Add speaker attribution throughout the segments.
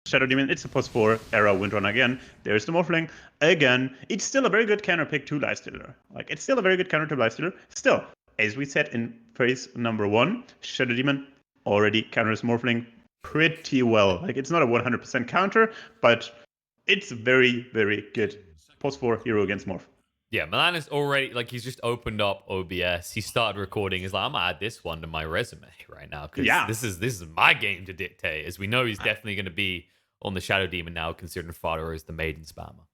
Speaker 1: Shadow Demon, it's a post 4 era Windrun again. There's the Morphling again. It's still a very good counter pick to Lifestealer. Like, it's still a very good counter to Lifestealer. Still, as we said in phase number 1, Shadow Demon already counters Morphling pretty well. Like, it's not a 100% counter, but it's very, very good post 4 hero against Morph.
Speaker 2: Yeah, Milan is already, like, he's just opened up OBS. He started recording. He's like, I'm going to add this one to my resume right now because this is my game to dictate. As we know, he's definitely going to be on the Shadow Demon now, considering Fodder is the maiden spammer.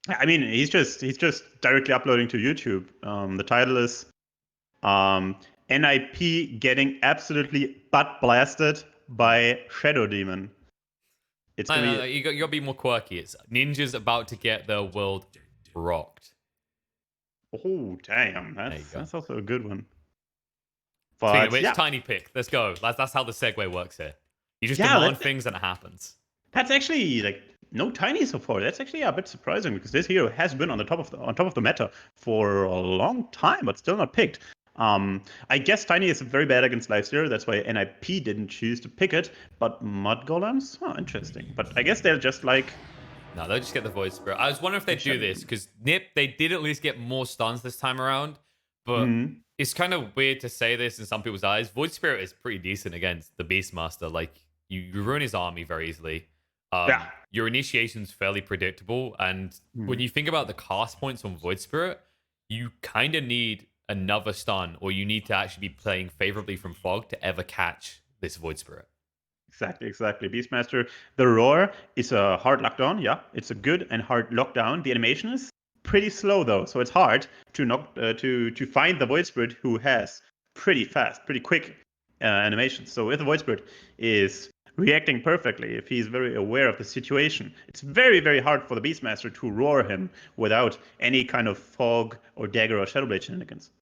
Speaker 1: I mean, he's just directly uploading to YouTube. The title is NiP getting absolutely butt blasted by Shadow Demon.
Speaker 2: It's no, you got to be more quirky. It's Ninja's about to get their world rocked.
Speaker 1: Oh, damn. That's also a good one. But
Speaker 2: speaking of which, tiny pick. Let's go. That's how the segue works here. You just demand things and it happens.
Speaker 1: That's actually like no tiny so far. That's actually a bit surprising because this hero has been on top of the meta for a long time, but still not picked. I guess Tiny is very bad against Lifestealer. That's why NiP didn't choose to pick it. But Mudgolems? Oh, interesting. But I guess they're just like...
Speaker 2: No, they'll just get the Void Spirit. I was wondering if they'd do this, because NiP, they did at least get more stuns this time around. But it's kind of weird to say this in some people's eyes. Void Spirit is pretty decent against the Beastmaster. Like, you ruin his army very easily. Your initiation's fairly predictable. And when you think about the cast points on Void Spirit, you kind of need another stun, or you need to actually be playing favorably from Fog to ever catch this Void Spirit.
Speaker 1: Exactly. Beastmaster, the Roar is a hard lockdown. Yeah, it's a good and hard lockdown. The animation is pretty slow though, so it's hard to find the Void Spirit who has pretty fast, pretty quick animations. So if the Void Spirit is reacting perfectly, if he's very aware of the situation, it's very, very hard for the Beastmaster to roar him without any kind of Fog or Dagger or Shadowblade shenanigans.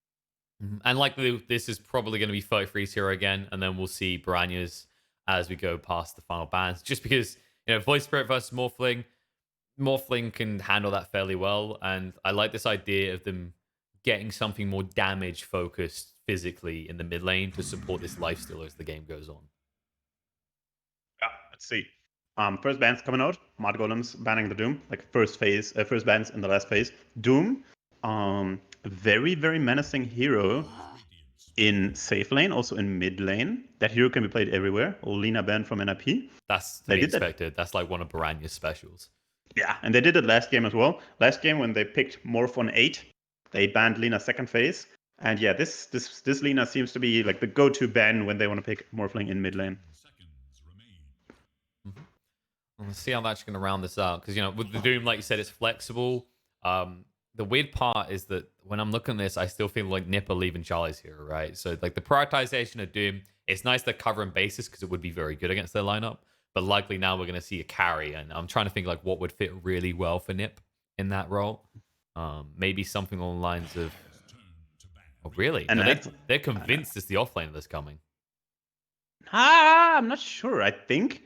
Speaker 2: And likely this is probably going to be 33-0 again, and then we'll see Piranhas as we go past the final bans. Just because, Void Spirit versus Morphling can handle that fairly well, and I like this idea of them getting something more damage focused physically in the mid lane to support this lifesteal as the game goes on.
Speaker 1: Yeah, let's see. First bans coming out. Mudgolems banning the Doom, like first bans in the last phase. Doom, very, very menacing hero in safe lane, also in mid lane. That hero can be played everywhere. Lina banned from NiP.
Speaker 2: That's to be expected. That's like one of Piranha's specials.
Speaker 1: Yeah, and they did it last game as well. Last game when they picked Morph on 8, they banned Lina second phase. And yeah, this Lina seems to be like the go-to ban when they want to pick Morphling in mid lane.
Speaker 2: Let's see how that's going to round this out. Because, with the Doom, like you said, it's flexible. The weird part is that when I'm looking at this, I still feel like NiP are leaving Charlie's here, right? So, like, the prioritization of Doom, it's nice they're covering bases because it would be very good against their lineup. But likely now we're going to see a carry. And I'm trying to think, like, what would fit really well for NiP in that role. Maybe something along the lines of... Oh, really? And no, they're convinced it's the offlane that's coming.
Speaker 1: I'm not sure. I think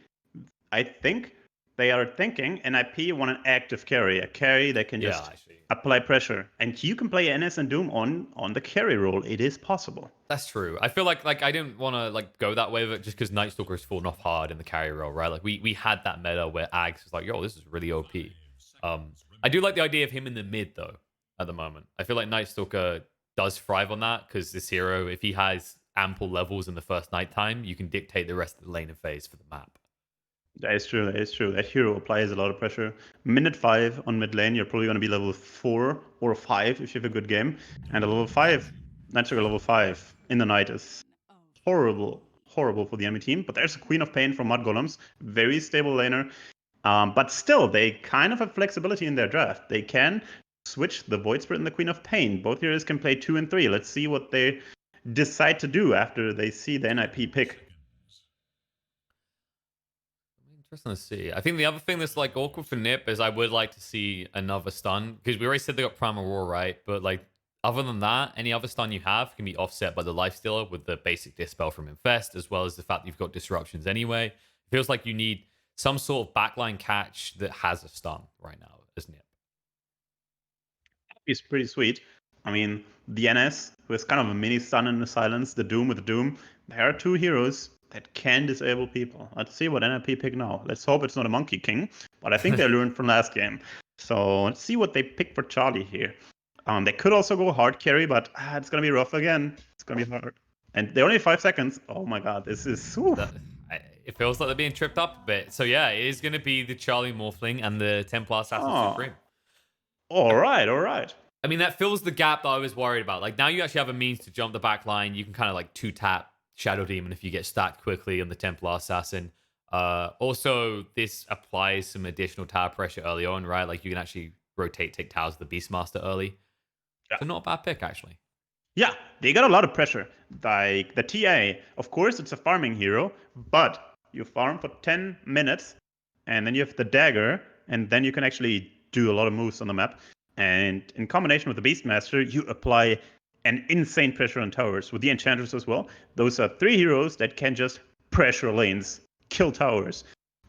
Speaker 1: they are thinking NiP want an active carry, a carry that can just apply pressure. And you can play NS and Doom on the carry role. It is possible.
Speaker 2: That's true. I feel like I didn't want to go that way with it just because Night Stalker has fallen off hard in the carry role, right? Like we had that meta where Ags was like, yo, this is really OP. I do like the idea of him in the mid though, at the moment. I feel like Night Stalker does thrive on that because this hero, if he has ample levels in the first nighttime, you can dictate the rest of the lane and phase for the map.
Speaker 1: That is true. That hero applies a lot of pressure. Minute 5 on mid lane, you're probably going to be level 4 or 5 if you have a good game. And a level 5, natural level 5 in the night is horrible for the enemy team. But there's a Queen of Pain from Mudgolems, very stable laner. But still, they kind of have flexibility in their draft. They can switch the Void Spirit and the Queen of Pain. Both heroes can play 2 and 3. Let's see what they decide to do after they see the NiP pick.
Speaker 2: Interesting to see. I think the other thing that's awkward for NiP is I would like to see another stun because we already said they got Primal Roar, right? But other than that, any other stun you have can be offset by the Lifestealer with the basic Dispel from Infest, as well as the fact that you've got disruptions anyway. It feels like you need some sort of backline catch that has a stun right now as NiP.
Speaker 1: It's pretty sweet. I mean, the NS, who is kind of a mini stun in the silence, the Doom with the Doom. There are 2 heroes that can disable people. Let's see what NiP pick now. Let's hope it's not a Monkey King, but I think they learned from last game. So let's see what they pick for Charlie here. They could also go hard carry, but it's gonna be rough again. It's gonna be hard. And they're only 5 seconds. Oh my god, this is...
Speaker 2: It feels like they're being tripped up a bit. So yeah, it is going to be the Charlie Morphling and the Templar Assassin Supreme.
Speaker 1: All right.
Speaker 2: I mean, that fills the gap that I was worried about. Like, now you actually have a means to jump the back line. You can kind of like 2-tap Shadow Demon if you get stacked quickly on the Templar Assassin. Also, this applies some additional tower pressure early on, right? Like, you can actually rotate, take towers of the Beastmaster early. Yeah. So not a bad pick, actually.
Speaker 1: Yeah, they got a lot of pressure. Like, the TA, of course, it's a farming hero, but you farm for 10 minutes, and then you have the dagger, and then you can actually do a lot of moves on the map. And in combination with the Beastmaster, you apply an insane pressure on towers with the Enchanters as well. Those are 3 heroes that can just pressure lanes, kill towers.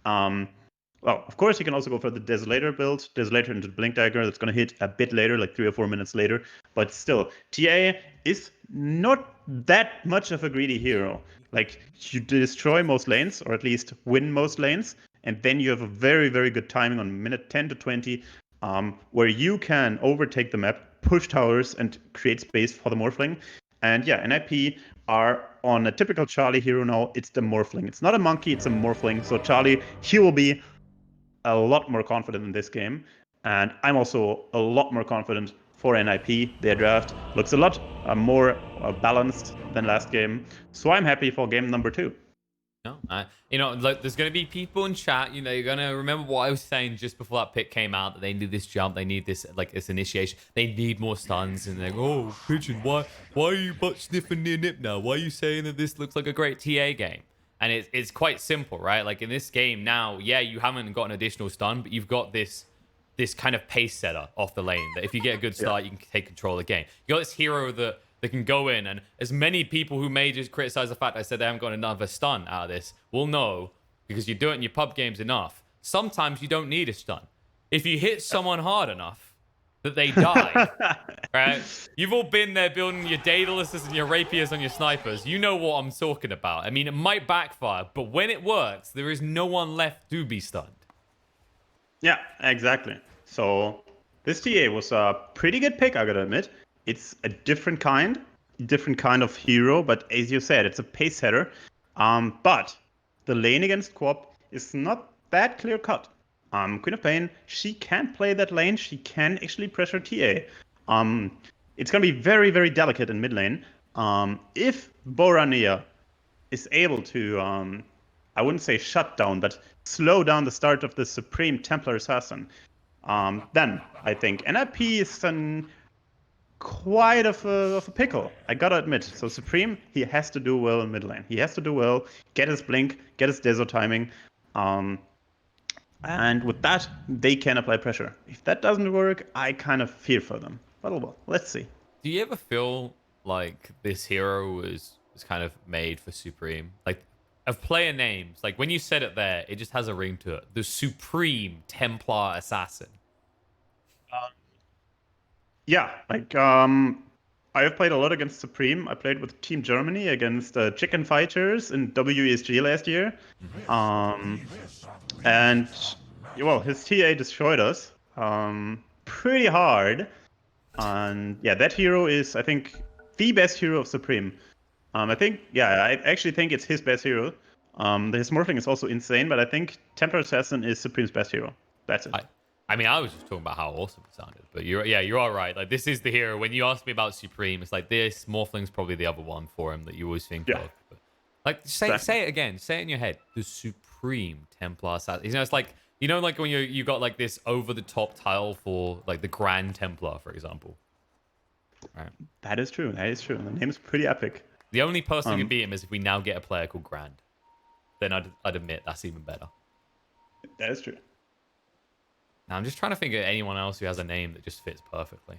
Speaker 1: Well, of course, you can also go for the Desolator build, Desolator into the Blink Dagger. That's going to hit a bit later, like 3 or 4 minutes later. But still, TA is not that much of a greedy hero. Like, you destroy most lanes, or at least win most lanes, and then you have a very, very good timing on minute 10 to 20, where you can overtake the map, push towers, and create space for the Morphling. And yeah, NiP are on a typical Charlie hero now. It's the Morphling. It's not a monkey, it's a Morphling. So Charlie, he will be a lot more confident in this game. And I'm also a lot more confident for NiP. Their draft looks a lot more balanced than last game. So I'm happy for game number 2.
Speaker 2: No, like, there's going to be people in chat, you're going to remember what I was saying just before that pick came out, that they need this jump, they need this, like, this initiation, they need more stuns, and they're like, oh, Pigeon, why are you butt sniffing near NiP now? Why are you saying that this looks like a great TA game? And it's quite simple, right? Like, in this game now, yeah, you haven't got an additional stun, but you've got this kind of pace setter off the lane, that if you get a good start, you can take control of the game. You got this hero that can go in, and as many people who may just criticize the fact I said they haven't got another stun out of this will know, because you do it in your pub games enough, sometimes you don't need a stun. If you hit someone hard enough that they die, right? You've all been there building your Daedalus and your Rapiers on your snipers. You know what I'm talking about. I mean, it might backfire, but when it works, there is no one left to be stunned.
Speaker 1: Yeah, exactly. So this TA was a pretty good pick, I gotta admit. It's a different kind of hero, but as you said, it's a pace setter. But the lane against Quap is not that clear cut. Queen of Pain, she can play that lane. She can actually pressure TA. It's gonna be very, very delicate in mid lane. If Borania is able to, I wouldn't say shut down, but slow down the start of the Supreme Templar Assassin, then I think NiP is quite of a pickle, I gotta admit. So Supreme, he has to do well in mid lane. He has to do well, get his blink, get his Deso timing. And with that, they can apply pressure. If that doesn't work, I kind of fear for them. But well, let's see.
Speaker 2: Do you ever feel like this hero was kind of made for Supreme? Like, of player names, like when you said it there, it just has a ring to it. The Supreme Templar Assassin.
Speaker 1: Yeah, like I have played a lot against Supreme. I played with Team Germany against Chicken Fighters in WESG last year. And well, his TA destroyed us pretty hard. And yeah, that hero is, I think, the best hero of Supreme. I think, yeah, I actually think it's his best hero. His Morphling is also insane, but I think Templar Assassin is Supreme's best hero. That's it.
Speaker 2: I mean, I was just talking about how awesome it sounded, but you are right. Like, this is the hero. When you ask me about Supreme, it's like this. Morphling's probably the other one for him that you always think of. But, like, say it again. Say it in your head. The Supreme Templar Assassin. It's like, like when you got like this over the top tile for like the Grand Templar, for example. Right.
Speaker 1: That is true. That is true. The name is pretty epic.
Speaker 2: The only person who can beat him is if we now get a player called Grand. Then I'd admit that's even better.
Speaker 1: That is true.
Speaker 2: Now, I'm just trying to think of anyone else who has a name that just fits perfectly.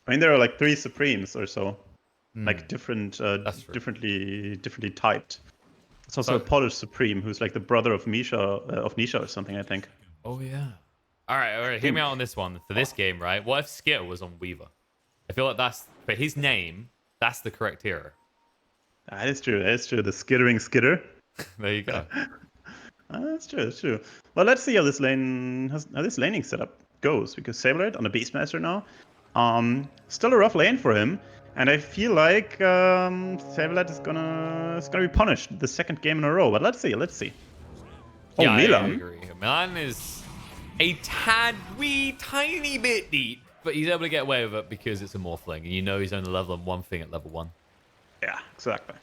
Speaker 1: I mean, there are like 3 Supremes or so, like differently typed. It's also a Polish Supreme who's like the brother of Nisha or something, I think.
Speaker 2: Oh yeah. All right. Hear me out on this one. For this game, right? What if Skitter was on Weaver? I feel like that's for his name. That's the correct hero.
Speaker 1: That is true. That is true. The skittering Skitter.
Speaker 2: There you go.
Speaker 1: That's true, that's true. Well, let's see how this laning setup goes, because Saberlight on the Beastmaster now. Still a rough lane for him, and I feel like Saberlight is gonna be punished the second game in a row. But let's see, let's see. Oh,
Speaker 2: Yeah, I
Speaker 1: Milan.
Speaker 2: agree. Milan is a tiny bit deep, but he's able to get away with it because it's a Morphling, and you know he's only leveling one thing at level 1.
Speaker 1: Yeah, exactly.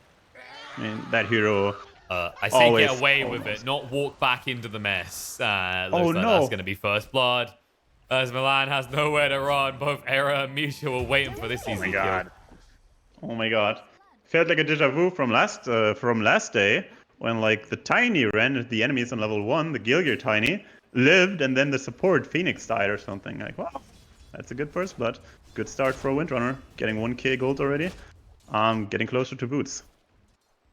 Speaker 1: I mean, that hero.
Speaker 2: I say
Speaker 1: always,
Speaker 2: get away
Speaker 1: almost.
Speaker 2: with it, not walk back into the mess. Looks
Speaker 1: Oh
Speaker 2: like
Speaker 1: no!
Speaker 2: that's going to be first blood. As Milan has nowhere to run, both Era and Misha were waiting for this easy kill.
Speaker 1: Oh my god. Felt like a deja vu from last day when like the Tiny ran at the enemies on level 1, the Gilgir Tiny, lived, and then the support Phoenix died or something. Like, wow, that's a good first blood. Good start for a Windrunner. Getting 1k gold already. Getting closer to Boots.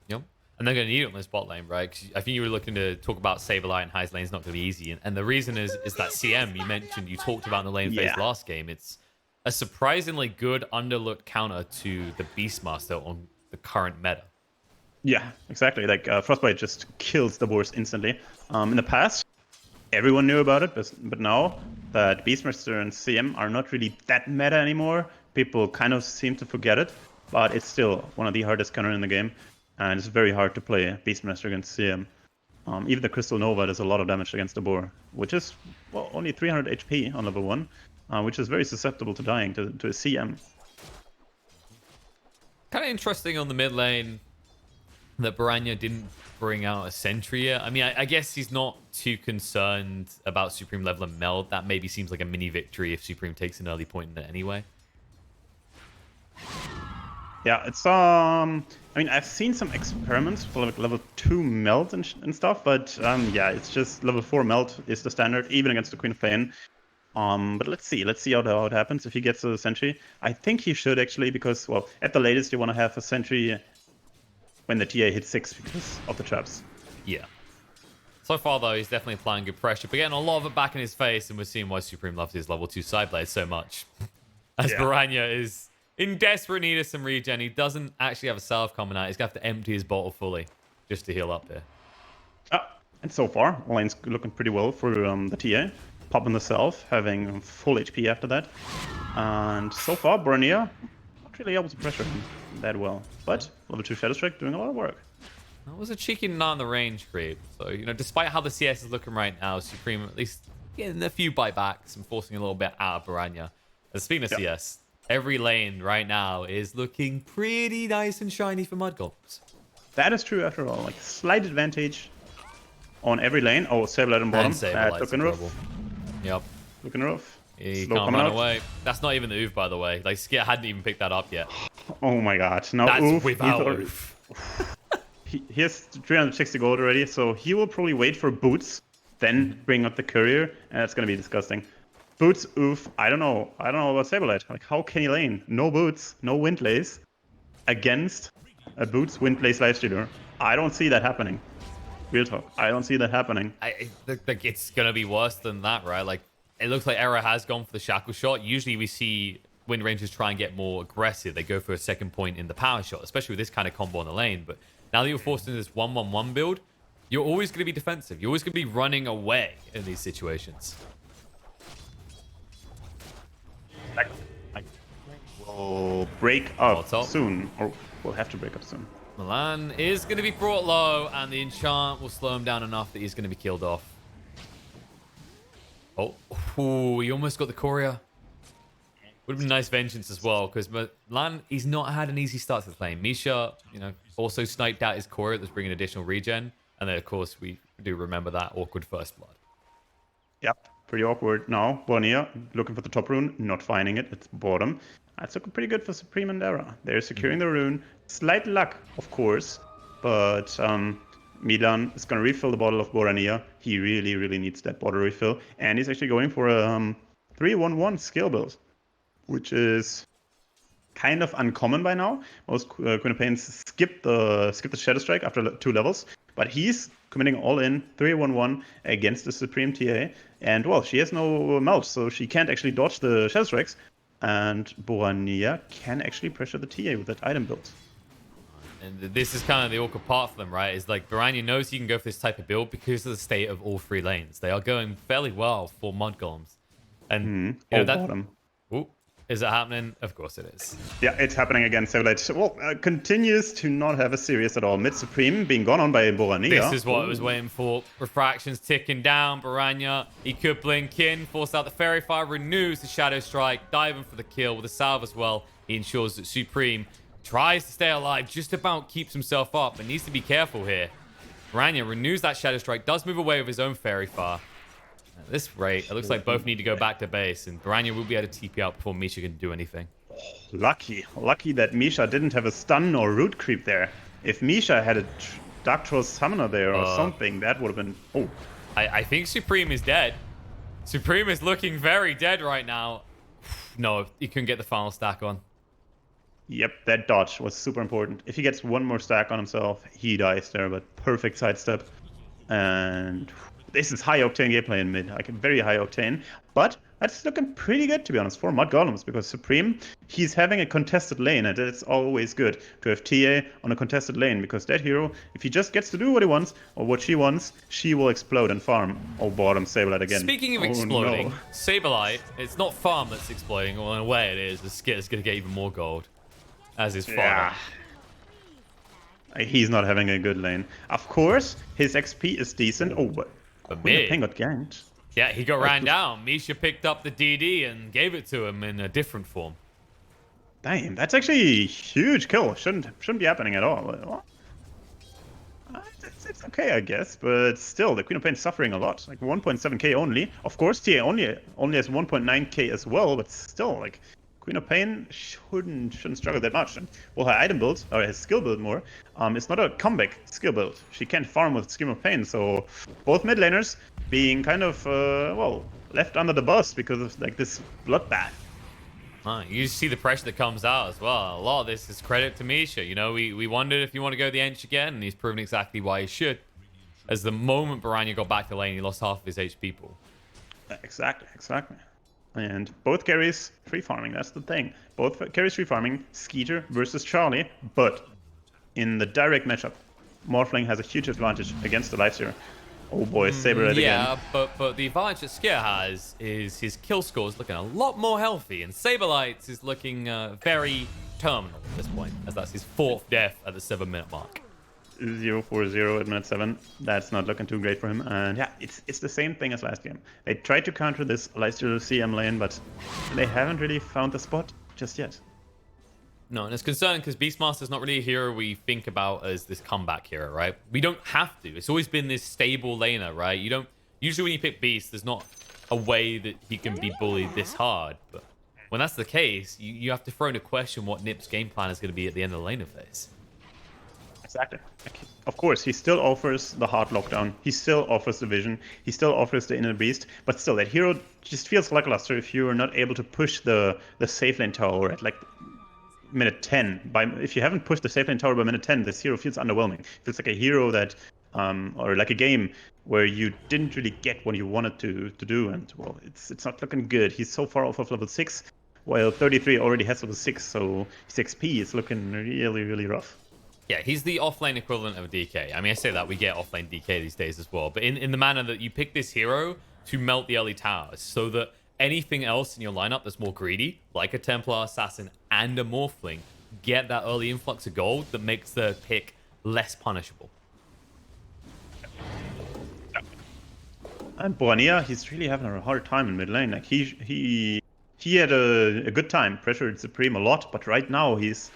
Speaker 2: Yep. And they're going to need it on this bot lane, right? 'Cause I think you were looking to talk about Saberlight and High's lane's not going to be easy. And the reason is that CM you mentioned, you talked about in the lane phase last game. It's a surprisingly good underlooked counter to the Beastmaster on the current meta.
Speaker 1: Yeah, exactly. Like Frostbite just kills the boars instantly. In the past, everyone knew about it, but now that Beastmaster and CM are not really that meta anymore, people kind of seem to forget it. But it's still one of the hardest counter in the game, and it's very hard to play Beastmaster against CM. Even the Crystal Nova does a lot of damage against the boar, which is only 300 HP on level 1, which is very susceptible to dying to a CM.
Speaker 2: Kind of interesting on the mid lane that Baranya didn't bring out a sentry yet. I mean, I guess he's not too concerned about Supreme level and meld. That maybe seems like a mini victory if Supreme takes an early point in it anyway.
Speaker 1: Yeah, it's I mean, I've seen some experiments for like level 2 melt and stuff, but yeah, it's just level 4 melt is the standard, even against the Queen of Pain. But let's see how it happens if he gets a sentry. I think he should actually, because well, at the latest you want to have a sentry when the TA hits 6 because of the traps.
Speaker 2: Yeah. So far, though, he's definitely applying good pressure, but getting a lot of it back in his face, and we're seeing why Supreme loves his level 2 sideblade so much. As Baranya is in desperate need of some regen. He doesn't actually have a salve coming out. He's going to have to empty his bottle fully just to heal up here.
Speaker 1: And so far, lane's looking pretty well for the TA. Popping the salve, having full HP after that. And so far, Baranya not really able to pressure him that well. But level 2 Shadow Strike doing a lot of work.
Speaker 2: That was a cheeky nut on the range creep. So, you know, despite how the CS is looking right now, Supreme at least getting a few buybacks and forcing a little bit out of Baranya. And speaking of CS, every lane right now is looking pretty nice and shiny for mudgolems.
Speaker 1: That is true after all. Like, slight advantage on every lane. Oh, Saberlight on bottom. Looking rough.
Speaker 2: Yep.
Speaker 1: Looking rough.
Speaker 2: He can't run away. That's not even the Oof, by the way. Like, Skit hadn't even picked that up yet.
Speaker 1: Oh my god. Now
Speaker 2: that's
Speaker 1: Oof,
Speaker 2: without Oof.
Speaker 1: He has 360 gold already, so he will probably wait for Boots, then bring up the courier, and that's gonna be disgusting. Boots, Oof, I don't know about Saberlight. Like, how can he lane? No Boots, no Windlace, against a Boots Windlace lifestealer. I don't see that happening. Real talk, I don't see that happening.
Speaker 2: Like, it's gonna be worse than that, right? Like, it looks like Era has gone for the shackle shot. Usually we see Wind Rangers try and get more aggressive. They go for a second point in the power shot, especially with this kind of combo on the lane. But now that you're forced into this 1-1-1 build, you're always going to be defensive. You're always going to be running away in these situations.
Speaker 1: We'll break up soon, or we'll have to break up soon.
Speaker 2: Milan is going to be brought low, and the enchant will slow him down enough that he's going to be killed off. Oh, he almost got the courier. Would have been nice vengeance as well, because Milan, he's not had an easy start to the lane. Misha, you know, also sniped out his courier that's bringing additional regen. And then, of course, we do remember that awkward first blood.
Speaker 1: Yep, pretty awkward now. Baranya looking for the top rune, not finding it. It's bottom. That's looking pretty good for Supreme and Era. They're securing the rune. Slight luck, of course, but Milan is going to refill the bottle of Baranya. He really, really needs that bottle refill. And he's actually going for a 3-1-1 skill build, which is kind of uncommon by now. Most Queen of Pains skip the Shadow Strike after 2 levels, but he's committing all in 3-1-1 against the Supreme TA. And well, she has no melt, so she can't actually dodge the Shadow Strikes. And Baranya can actually pressure the TA with that item build.
Speaker 2: And this is kind of the awkward part for them, right? Is like Baranya knows he can go for this type of build because of the state of all three lanes. They are going fairly well for mudgolems. And that
Speaker 1: bottom.
Speaker 2: Ooh, is it happening? Of course it is.
Speaker 1: Yeah, it's happening again. Sablage, well, continues to not have a series at all. Mid Supreme being gone on by Borania.
Speaker 2: This is what I was waiting for. Refraction's ticking down. Baranya, he could blink in, force out the Fairy Fire, renews the Shadow Strike, diving for the kill with a salve as well. He ensures that Supreme tries to stay alive, just about keeps himself up, but needs to be careful here. Baranya renews that Shadow Strike, does move away with his own Fairy Fire. At this rate, it looks like both need to go back to base, and Baranya will be able to TP out before Misha can do anything.
Speaker 1: Lucky that Misha didn't have a stun or root creep there. If Misha had a Dark Troll Summoner there or something, that would have been... Oh.
Speaker 2: I think Supreme is dead. Supreme is looking very dead right now. No, he couldn't get the final stack on.
Speaker 1: Yep, that dodge was super important. If he gets one more stack on himself, he dies there, but perfect sidestep. And this is high octane gameplay in mid, like very high octane. But that's looking pretty good, to be honest, for mudgolems, because Supreme, he's having a contested lane, and it's always good to have TA on a contested lane, because that hero, if he just gets to do what he wants, or what she wants, she will explode and farm. Oh, bottom, Sableye again.
Speaker 2: Speaking of exploding, no. Sableye, it's not farm that's exploding, well, in a way it is. The skit is going to get even more gold. As his father.
Speaker 1: Yeah. He's not having a good lane. Of course, his XP is decent. Oh, but Queen got ganked.
Speaker 2: Yeah, he got ran down. Misha picked up the DD and gave it to him in a different form.
Speaker 1: Damn, that's actually a huge kill. Shouldn't be happening at all. It's okay, I guess, but still, the Queen of Pain is suffering a lot. Like 1.7k only. Of course, TA only has 1.9k as well, but still, like. Queen of Pain shouldn't struggle that much. And well, her item build, or her skill build more, it's not a comeback skill build. She can't farm with Scream of Pain, so both mid laners being kind of, well, left under the bus because of like this bloodbath.
Speaker 2: You see the pressure that comes out as well. A lot of this is credit to Misha. You know, we wondered if you want to go the Ench again, and he's proven exactly why he should. As the moment Baranya got back to lane, he lost half of his HP pool.
Speaker 1: Exactly. And both carries free farming, that's the thing. Both carries free farming, Skeeter versus Charlie, but in the direct matchup, Morphling has a huge advantage against the Lifestealer. Oh boy, Saber again.
Speaker 2: Yeah, but the advantage that Skier has is his kill score is looking a lot more healthy, and Saberlights is looking very terminal at this point, as that's his 4th death at the 7-minute mark.
Speaker 1: 0-4-0 at minute 7. That's not looking too great for him. And yeah, it's the same thing as last game. They tried to counter this Lifestealer CM lane, but they haven't really found the spot just yet.
Speaker 2: No, and it's concerning because Beastmaster's not really a hero we think about as this comeback hero, right? We don't have to. It's always been this stable laner, right? You don't usually when you pick Beast, there's not a way that he can be bullied this hard. But when that's the case, you have to throw into question what NiP's game plan is going to be at the end of the laner phase.
Speaker 1: Exactly. Of course, he still offers the hard lockdown. He still offers the vision. He still offers the inner beast. But still, that hero just feels lackluster if you are not able to push the safe lane tower at like minute 10. If you haven't pushed the safe lane tower by minute 10, this hero feels underwhelming. It feels like a hero that, or like a game where you didn't really get what you wanted to do. And well, it's not looking good. He's so far off of level 6, while 33 already has level 6. So his XP is looking really, really rough.
Speaker 2: Yeah, he's the offlane equivalent of a DK. I mean, I say that we get offlane DK these days as well, but in the manner that you pick this hero to melt the early towers so that anything else in your lineup that's more greedy, like a Templar, Assassin, and a Morphling, get that early influx of gold that makes the pick less punishable.
Speaker 1: And Borania, he's really having a hard time in mid lane. Like he had a good time, pressured Supreme a lot, but right now he's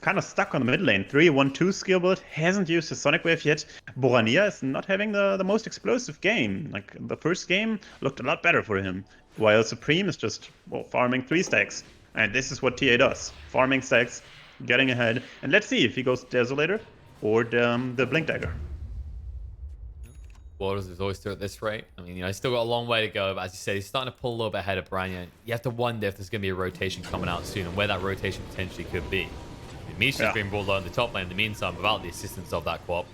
Speaker 1: kind of stuck on the mid lane. 3-1-2 skill build, hasn't used his Sonic Wave yet. Borania is not having the most explosive game. Like, the first game looked a lot better for him, while Supreme is just, well, farming 3 stacks. And this is what TA does. Farming stacks, getting ahead. And let's see if he goes Desolator or the Blink Dagger.
Speaker 2: Waters is always through at this rate. I mean, he's still got a long way to go, but as you said, he's starting to pull a little bit ahead of Baranya. You have to wonder if there's going to be a rotation coming out soon and where that rotation potentially could be. Misha's been brought low in the top lane in the meantime without the assistance of that quap.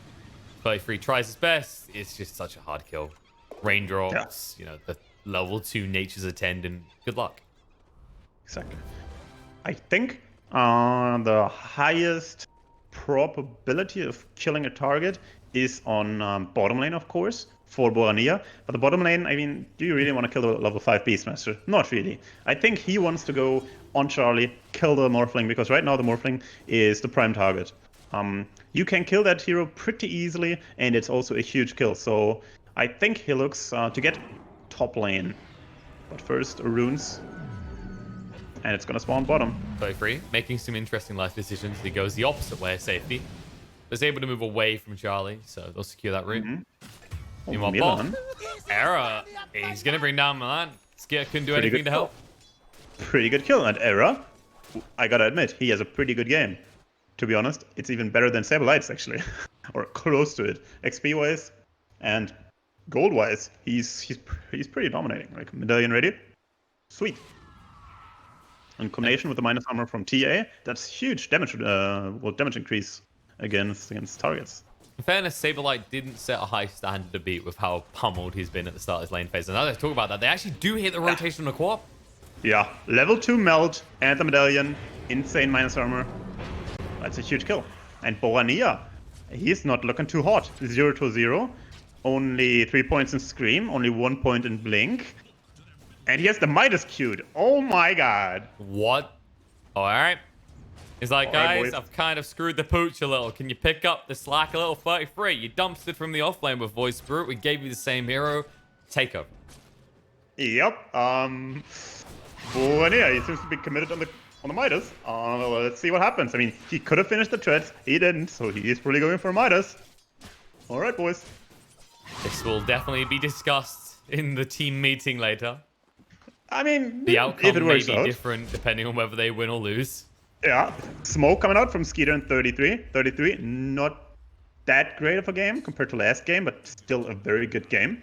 Speaker 2: 33 tries his best. It's just such a hard kill. Raindrops, the level 2 Nature's Attendant. Good luck.
Speaker 1: Exactly. I think the highest probability of killing a target is on bottom lane, of course, for Borania. But the bottom lane, I mean, do you really want to kill the level 5 Beastmaster? Not really. I think he wants to go on Charlie, kill the Morphling, because right now the Morphling is the prime target. You can kill that hero pretty easily, and it's also a huge kill. So I think he looks to get top lane. But first, runes. And it's going to spawn bottom.
Speaker 2: 33, making some interesting life decisions. He goes the opposite way of safety. Was able to move away from Charlie, so they'll secure that route. Meanwhile, Bob, Era, he's going to bring down Milan. Skir couldn't do anything to help.
Speaker 1: Pretty good kill. And Era, I gotta admit, he has a pretty good game. To be honest, it's even better than Saberlights, actually. Or close to it. XP-wise and gold-wise, he's pretty dominating. Like, medallion ready. Sweet. In combination with the minus armor from TA, that's huge damage, damage increase against targets.
Speaker 2: In fairness, Saberlight didn't set a high standard to beat with how pummeled he's been at the start of his lane phase. And now let's talk about that. They actually do hit the rotation on the co-op.
Speaker 1: Yeah, level 2 melt and the medallion, insane minus armor. That's a huge kill. And Borania, he's not looking too hot. 0-0, only 3 points in Scream, only 1 point in Blink. And he has the Midas queued. Oh my god.
Speaker 2: What? All right. He's like, guys, I've kind of screwed the pooch a little. Can you pick up the slack a little 33? You dumpstered from the offlane with Voice Spirit. We gave you the same hero. Take over.
Speaker 1: Yep. Borania, he seems to be committed on the Midas. Let's see what happens. I mean, he could have finished the treads. He didn't, so he is probably going for Midas. All right, boys.
Speaker 2: This will definitely be discussed in the team meeting later.
Speaker 1: I mean,
Speaker 2: the outcome
Speaker 1: if it
Speaker 2: may
Speaker 1: works
Speaker 2: be
Speaker 1: out.
Speaker 2: different depending on whether they win or lose.
Speaker 1: Yeah, smoke coming out from Skeeter and 33. 33, not that great of a game compared to last game, but still a very good game.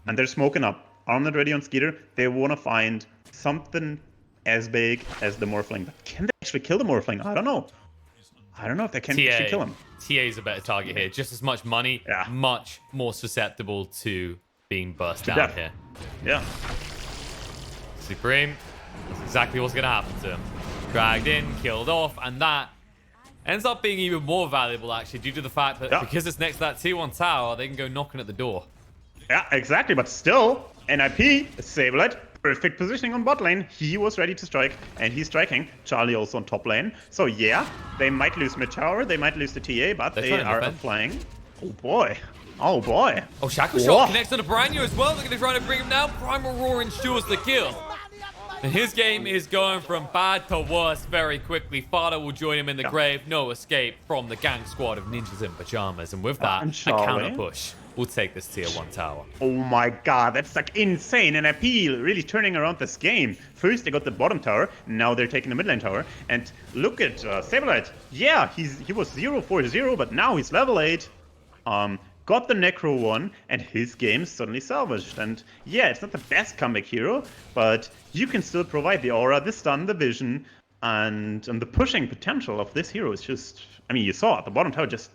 Speaker 1: And they're smoking up. Armlet ready on Skeeter. They want to find something as big as the Morphling. But can they actually kill the Morphling? I don't know. I don't know if they can actually kill him.
Speaker 2: TA is a better target here. Just as much money, much more susceptible to being burst down here.
Speaker 1: Yeah.
Speaker 2: Supreme, that's exactly what's going to happen to him. Dragged in, killed off, and that ends up being even more valuable, actually, due to the fact that because it's next to that tier 1 tower, they can go knocking at the door.
Speaker 1: Yeah, exactly, but still, NiP, Saberlight, perfect positioning on bot lane. He was ready to strike, and he's striking. Charlie also on top lane. So yeah, they might lose mid tower, they might lose the TA, but they are applying. Oh boy. Oh boy.
Speaker 2: Oh, Shackle Shot connects on to Branyo as well. They're going to try to bring him down. Primal Roar ensures the kill. And his game is going from bad to worse very quickly. Fada will join him in the grave. No escape from the gang squad of ninjas in pajamas. And with that, a counter push will take this tier 1 tower.
Speaker 1: Oh my god, that's like insane. And NiP really turning around this game. First they got the bottom tower, now they're taking the mid lane tower. And look at Saberlight. Yeah, he was 0-4-0, but now he's level 8. Got the Necro one, and his game suddenly salvaged. And yeah, it's not the best comeback hero, but you can still provide the aura, the stun, the vision, and the pushing potential of this hero is just... I mean, you saw it, the bottom tower just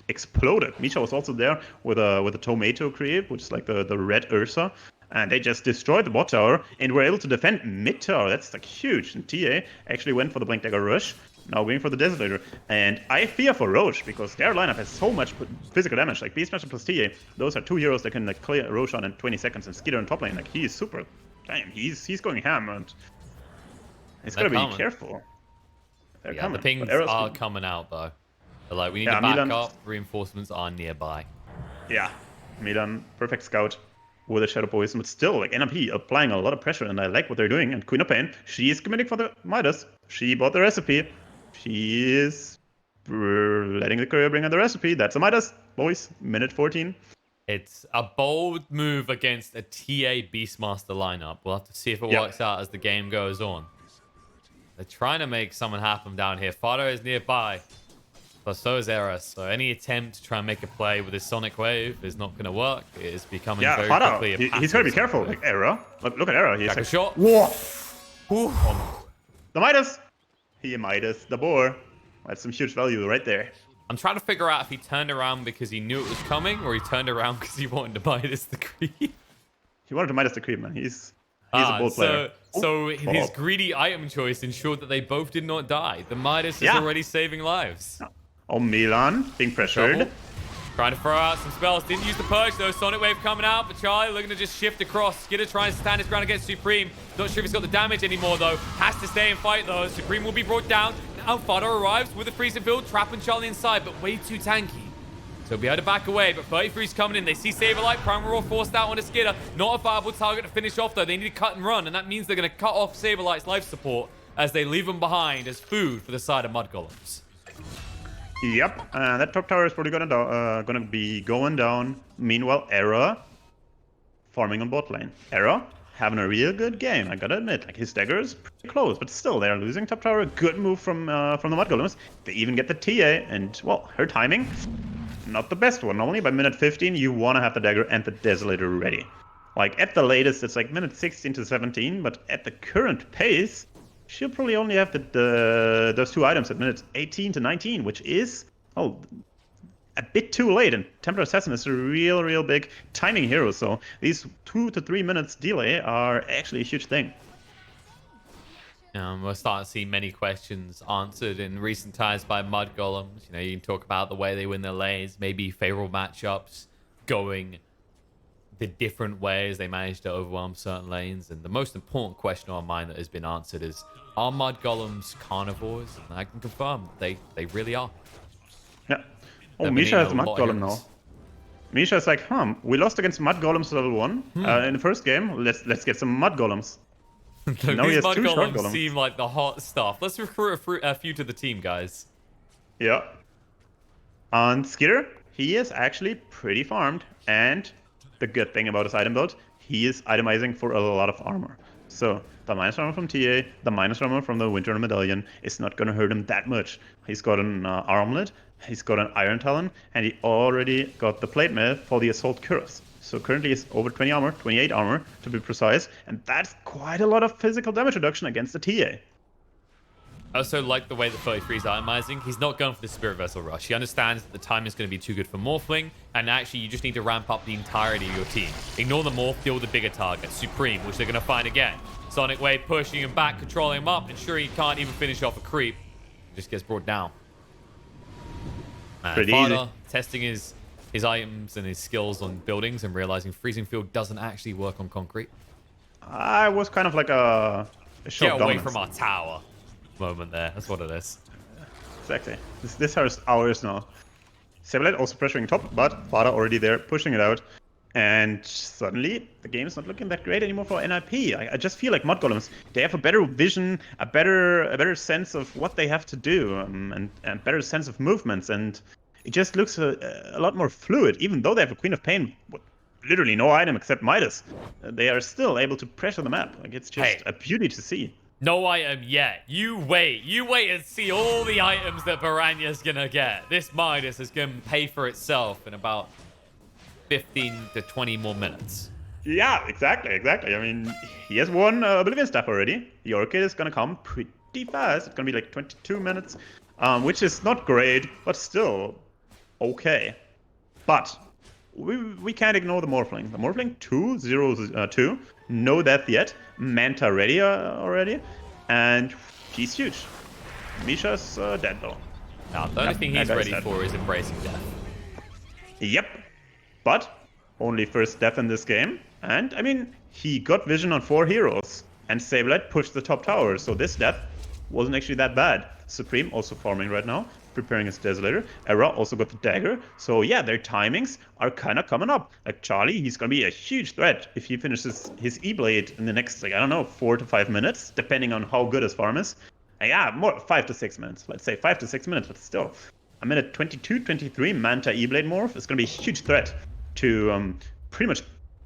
Speaker 1: exploded. Misha was also there with a tomato creep, which is like the red Ursa, and they just destroyed the bot tower and were able to defend mid tower. That's like huge. And TA actually went for the Blink Dagger Rush. Now going for the Desolator. And I fear for Roche, because their lineup has so much physical damage. Like Beastmaster plus TA, those are 2 heroes that can like clear Roshan in 20 seconds, and Skeeter in top lane. Like, he is super... Damn, he's going ham, and it's gotta be careful. They're coming.
Speaker 2: The pings are coming out, though. They're like, we need to back up. Reinforcements are nearby.
Speaker 1: Yeah. Milan, perfect scout with a Shadow Poison, but still, like, NiP applying a lot of pressure, and I like what they're doing. And Queen of Pain, she is committing for the Midas. She bought the recipe. She is letting the courier bring her the recipe. That's a Midas, boys. Minute 14.
Speaker 2: It's a bold move against a TA Beastmaster lineup. We'll have to see if it works out as the game goes on. They're trying to make something happen down here. Fado is nearby, but so is Eras. So any attempt to try and make a play with his Sonic Wave is not going to work. It is becoming very quickly a
Speaker 1: he's got to be careful. Like, Era. Look at Era. He's
Speaker 2: like a shot.
Speaker 1: Whoa. The Midas. He Midas the boar. That's some huge value right there.
Speaker 2: I'm trying to figure out if he turned around because he knew it was coming, or he turned around because he wanted to Midas the creep.
Speaker 1: He wanted to Midas the creep, man. He's a bold player.
Speaker 2: So his greedy item choice ensured that they both did not die. The Midas is already saving lives.
Speaker 1: Oh, Milan being pressured.
Speaker 2: Trouble. Trying to throw out some spells. Didn't use the purge though. Sonic Wave coming out, but Charlie looking to just shift across. Skidder trying to stand his ground against Supreme. Not sure if he's got the damage anymore though. Has to stay and fight though. Supreme will be brought down. Now Fada arrives with a freezing field, trapping Charlie inside, but way too tanky. So he'll be able to back away, but 33's coming in. They see Saberlight, Primal Roar forced out on a Skidder. Not a viable target to finish off though. They need to cut and run, and that means they're going to cut off Saberlight's life support as they leave him behind as food for the side of Mudgolems.
Speaker 1: Yep, that top tower is probably gonna be going down. Meanwhile, Era farming on bot lane. Era having a real good game, I gotta admit. Like his dagger is pretty close, but still they're losing top tower. Good move from the Mudgolems. They even get the TA, and well, her timing, not the best one. Only by minute 15, you wanna have the dagger and the Desolator ready. Like at the latest, it's like minute 16 to 17, but at the current pace, she'll probably only have those two items at minutes 18 to 19, which is, oh, a bit too late. And Templar Assassin is a real big timing hero, so these 2 to 3 minutes delay are actually a huge thing.
Speaker 2: We're starting to see many questions answered in recent times by Mudgolems. You know, you can talk about the way they win their lanes, maybe favorable matchups, going the different ways they manage to overwhelm certain lanes. And the most important question on mine that has been answered is, are Mudgolems carnivores? And I can confirm they really are.
Speaker 1: Yeah. Oh, Misha has a Mudgolem now. Misha's like, we lost against Mudgolems level 1 in the first game. Let's get some Mudgolems.
Speaker 2: Now these Mudgolems seem like the hot stuff. Let's recruit a few to the team, guys.
Speaker 1: Yeah. And Skidder, he is actually pretty farmed, and the good thing about his item build, he is itemizing for a lot of armor. So the minus armor from TA, the minus armor from the Winter Medallion is not going to hurt him that much. He's got an armlet, he's got an Iron Talon, and he already got the plate mail for the Assault Cuirass. So currently he's over 20 armor, 28 armor to be precise, and that's quite a lot of physical damage reduction against the TA.
Speaker 2: I also like the way that 33 is itemizing. He's not going for the Spirit Vessel Rush. He understands that the time is going to be too good for Morphling, and actually you just need to ramp up the entirety of your team. Ignore the Morph, deal with the bigger target, Supreme, which they're going to find again. Sonic Wave pushing him back, controlling him up, ensuring he can't even finish off a creep. Just gets brought down.
Speaker 1: Pretty easy.
Speaker 2: Testing his items and his skills on buildings and realizing Freezing Field doesn't actually work on concrete.
Speaker 1: I was kind of like a short
Speaker 2: Get away
Speaker 1: dominance.
Speaker 2: from our tower moment there. That's what it is.
Speaker 1: Exactly. This is ours now. Saberlight also pressuring top, but Fada already there, pushing it out. And suddenly, the game is not looking that great anymore for NiP. I just feel like Mudgolems, they have a better vision, a better sense of what they have to do, and better sense of movements. And it just looks a lot more fluid, even though they have a Queen of Pain with literally no item except Midas. They are still able to pressure the map. Like, it's just a beauty to see.
Speaker 2: No item yet. You wait and see all the items that Baranya's gonna get. This Midas is gonna pay for itself in about 15 to 20 more minutes.
Speaker 1: Yeah, exactly. I mean, he has one Oblivion Staff already. The Orchid is gonna come pretty fast. It's gonna be like 22 minutes, which is not great, but still okay. But we can't ignore the Morphling. The Morphling 202, no death yet. Manta ready already, and he's huge. Misha's dead though.
Speaker 2: Now, the only thing he's ready for is embracing death.
Speaker 1: Yep, but only first death in this game. And I mean, he got vision on 4 heroes, and Saberlight pushed the top tower, so this death wasn't actually that bad. Supreme also farming right now, preparing his Desolator. Era also got the dagger. So yeah, their timings are kind of coming up. Like Charlie, he's going to be a huge threat if he finishes his E-Blade in the next, like, I don't know, 4 to 5 minutes, depending on how good his farm is. Yeah, more 5 to 6 minutes. Let's say 5 to 6 minutes, but still. A minute 22, 23 Manta E-Blade morph is going to be a huge threat to pretty much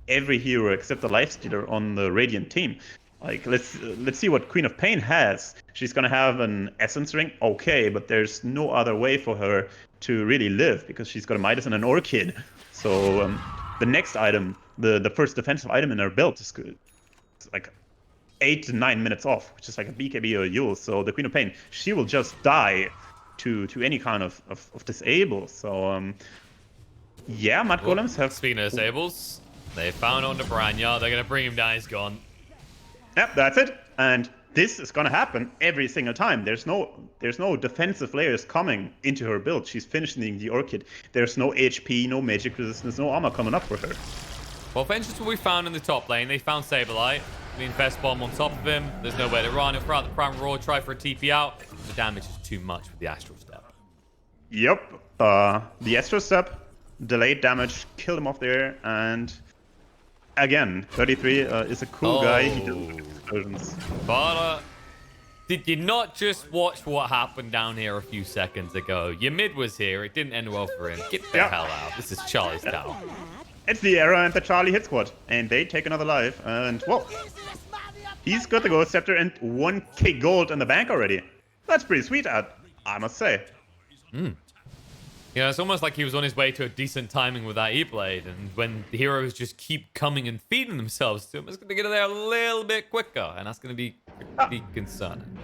Speaker 1: every hero except the Lifestealer on the Radiant team. Like, let's see what Queen of Pain has. She's gonna have an Essence Ring, okay, but there's no other way for her to really live because she's got a Midas and an Orchid. So the next item, the first defensive item in her build is good. It's like 8 to 9 minutes off, which is like a BKB or a Yule. So the Queen of Pain, she will just die to any kind of disable. So yeah, Mudgolems have.
Speaker 2: Speaking of disables, they found on the Branya. They're gonna bring him down. He's gone.
Speaker 1: Yep, that's it. And this is gonna happen every single time. There's no defensive layers coming into her build. She's finishing the Orchid. There's no HP, no magic resistance, no armor coming up for her.
Speaker 2: Well, Vengeance will be found in the top lane. They found Saberlight. The Infest Bomb on top of him. There's nowhere to run. He'll throw out the Prime Roar, try for a TP out. The damage is too much with the Astral Step.
Speaker 1: Yep. The Astral Step, delayed damage, killed him off there, and again, 33 is a cool guy. He does explosions.
Speaker 2: But did you not just watch what happened down here a few seconds ago? Your mid was here. It didn't end well for him. Get the hell out. This is Charlie's town.
Speaker 1: It's the Era and the Charlie hit squad, and they take another life. And well, he's got the Gold Scepter and 1k gold in the bank already. That's pretty sweet, I must say.
Speaker 2: Yeah, it's almost like he was on his way to a decent timing with that E-Blade, and when the heroes just keep coming and feeding themselves to him, it's going to get there a little bit quicker, and that's going to be pretty concerning.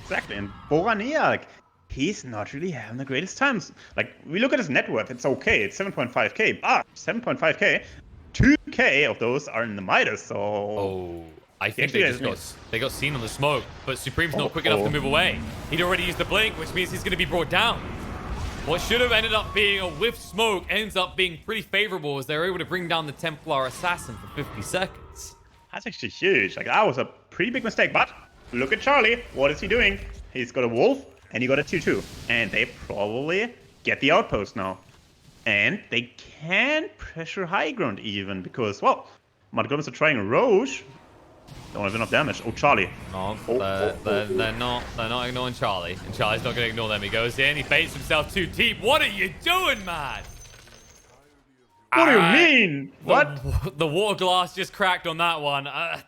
Speaker 1: Exactly, and Borania, he's not really having the greatest times. Like, we look at his net worth, it's okay, it's 7.5k, but 7.5k, 2k of those are in the Midas, so...
Speaker 2: Oh, I think they got seen on the smoke, but Supreme's not quick enough to move away. He'd already used the blink, which means he's going to be brought down. What should have ended up being a whiff smoke ends up being pretty favorable as they're able to bring down the Templar Assassin for 50 seconds.
Speaker 1: That's actually huge. Like, that was a pretty big mistake, but look at Charlie. What is he doing? He's got a Wolf, and he got a 2-2. And they probably get the outpost now. And they can pressure high ground even, because, well, mudgolems are trying Roche. Don't have enough damage. Oh, Charlie.
Speaker 2: No, they're not ignoring Charlie. And Charlie's not going to ignore them. He goes in, he baits himself too deep. What are you doing, man?
Speaker 1: What do you mean? What?
Speaker 2: The water glass just cracked on that one. I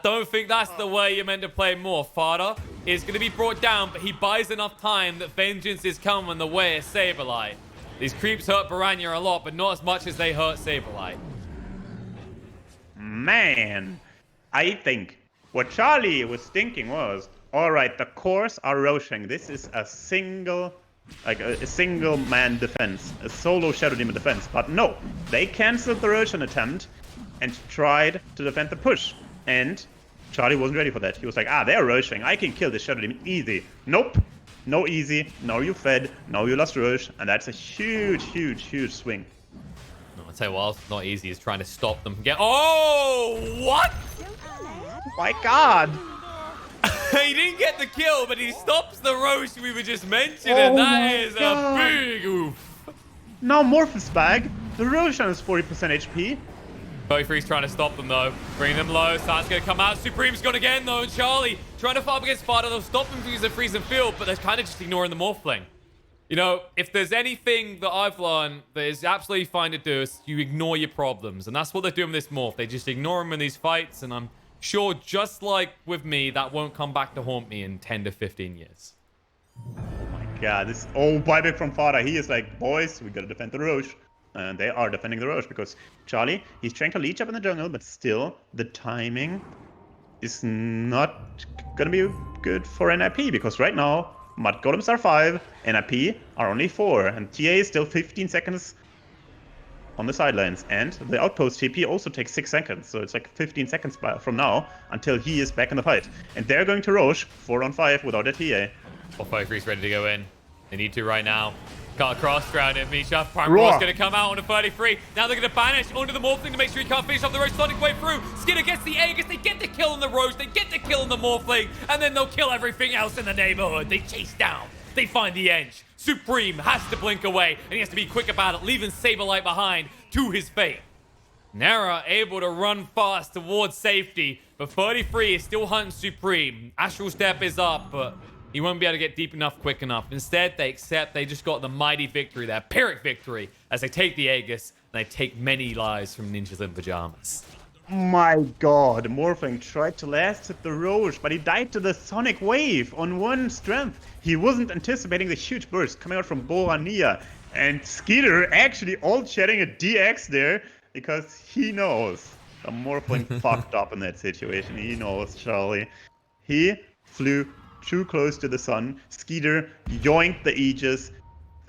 Speaker 2: don't think that's the way you're meant to play more. Fada is going to be brought down, but he buys enough time that Vengeance is coming the way of Saberlight. These creeps hurt Borania a lot, but not as much as they hurt Saberlight.
Speaker 1: Man. I think what Charlie was thinking was, all right, the cores are Roshan. This is a single man defense, a solo Shadow Demon defense. But no, they canceled the Roshan attempt and tried to defend the push. And Charlie wasn't ready for that. He was like, they're Roshan. I can kill this Shadow Demon easy. Nope. No easy. Now you fed. Now you lost Rosh. And that's a huge, huge, huge swing.
Speaker 2: I'll tell you what else not easy is trying to stop them from getting... Oh, what?
Speaker 1: My God.
Speaker 2: He didn't get the kill, but he stops the Roche we were just mentioning. That is a big oof.
Speaker 1: Now Morpheus bag. The Roshan is 40% HP.
Speaker 2: 33's trying to stop them, though. Bring them low. Star's going to come out. Supreme's gone again, though. And Charlie trying to fight up against Sparta. They'll stop them from using freezing field, but they're kind of just ignoring the Morphling. You know, if there's anything that I've learned that is absolutely fine to do, is you ignore your problems. And that's what they're doing with this morph. They just ignore them in these fights. And I'm sure, just like with me, that won't come back to haunt me in 10 to 15 years.
Speaker 1: Oh my God, this buyback from Fada. He is like, boys, we gotta defend the Roche. And they are defending the Roche because Charlie, he's trying to leech up in the jungle, but still the timing is not gonna be good for NiP because right now, mudgolems are 5, NiP are only 4, and TA is still 15 seconds on the sidelines. And the outpost TP also takes 6 seconds, so it's like 15 seconds from now until he is back in the fight. And they're going to Roche 4 on 5 without a TA.
Speaker 2: Well, Focus ready to go in. They need to right now. Got a cross ground at Misha. Prime Roar's going to come out on a 33. Now they're going to banish onto the Morphling to make sure he can't finish off the Roche Sonic way through. Skinner gets the Aegis. They get the kill on the Roche. They get the kill on the Morphling. And then they'll kill everything else in the neighborhood. They chase down. They find the edge. Supreme has to blink away. And he has to be quick about it, leaving Saberlight behind to his fate. Nara able to run fast towards safety. But 33 is still hunting Supreme. Astral Step is up, but he won't be able to get deep enough quick enough. Instead, they accept they just got the mighty victory, that Pyrrhic victory, as they take the Aegis and they take many lives from ninjas in pajamas.
Speaker 1: My God, Morphling tried to last hit the Roche, but he died to the Sonic Wave on 1 strength. He wasn't anticipating the huge burst coming out from Borania. And Skeeter actually all chatting a DX there because he knows the Morphling fucked up in that situation. He knows, Charlie. He flew too close to the sun. Skeeter yoinked the Aegis,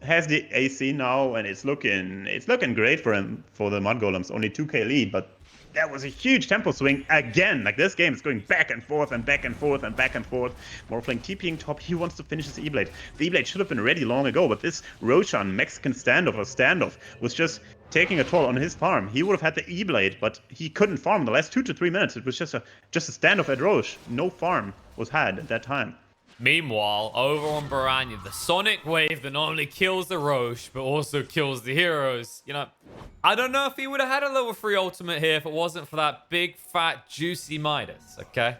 Speaker 1: has the AC now, and it's looking great for him, for the mudgolems. Only 2k lead, but that was a huge tempo swing again. Like, this game is going back and forth and back and forth and back and forth. Morphling TPing top. He wants to finish his E-Blade. The E-Blade should have been ready long ago, but this Roshan Mexican standoff was just taking a toll on his farm. He would have had the E-Blade, but he couldn't farm in the last 2 to 3 minutes. It was just a standoff at Roche. No farm was had at that time.
Speaker 2: Meanwhile, over on Baranya, the Sonic Wave that not only kills the Roche, but also kills the heroes. You know, I don't know if he would have had a level 3 ultimate here if it wasn't for that big, fat, juicy Midas, okay?